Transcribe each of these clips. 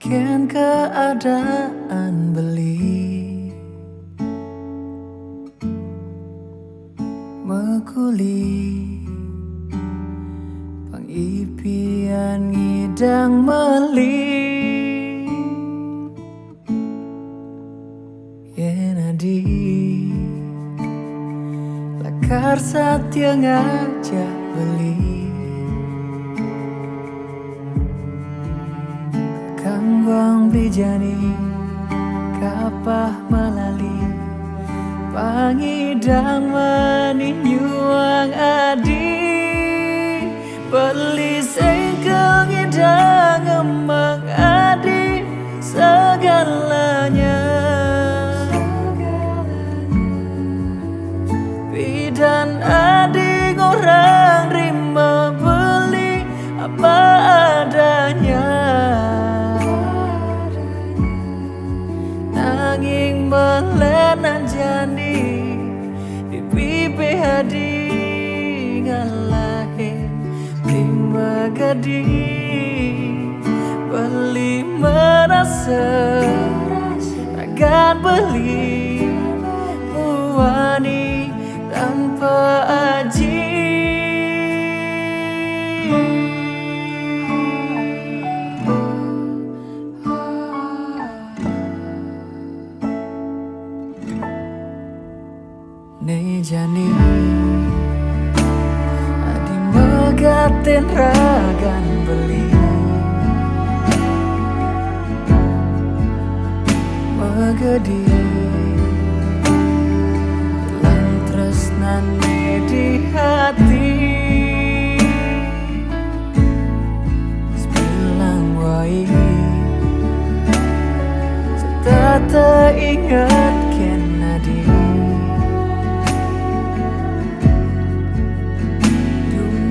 Kian keadaan beli mekuli pangipian ngidang meli yenadi lakar satya ngajak beli kangwang bijani kapah malali pangidang maninyuang adi beli sengkang ngidang emang adi segalanya bidan adi orang rima beli apa adanya nanging melenan jani di pipi hadi ngalahin lima gading beli merasa akan beli muani tanpa aji ne jani adi megaten ragan beli megedi lan tresnane di hati sebilang wai setata ingat kenadi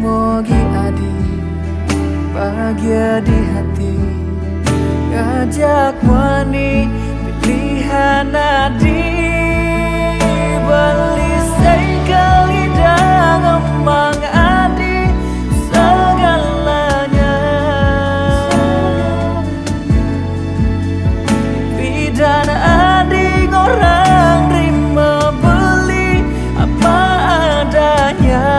mogi adi bahagia di hati ngajak wani pilihan adi beli sengkal hidang emang adi segalanya bidan adi orang rima beli apa adanya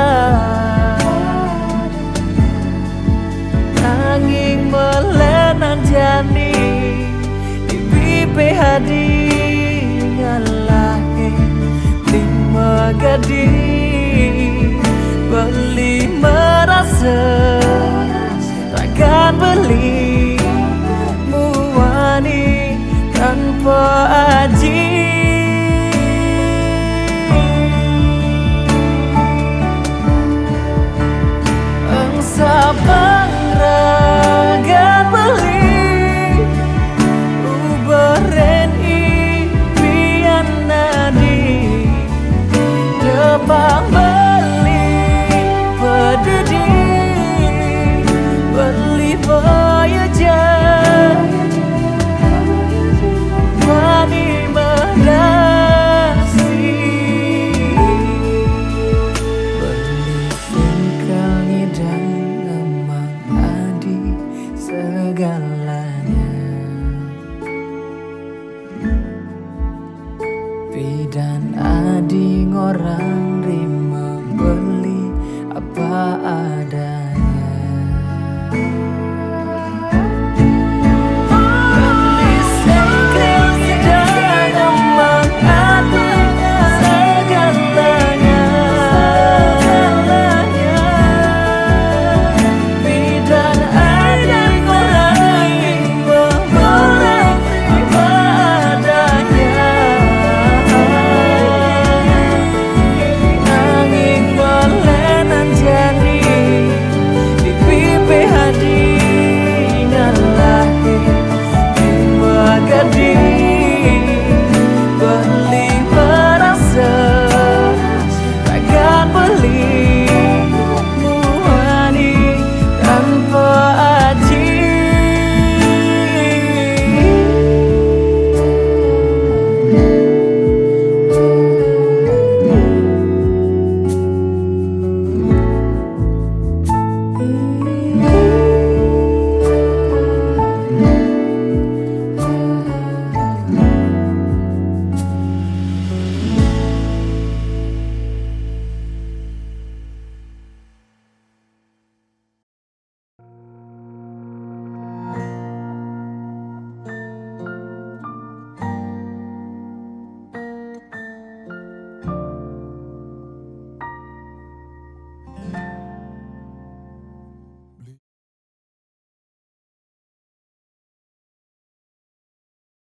nanging melenan jani di pipi hadi ngalahin lima gading beli merasa takkan beli muani tanpa aji sabang ragan beli uberen impian nadi depang beli pededi beli voyager wani medasi beli singkal ngidang segalanya bidan adi orang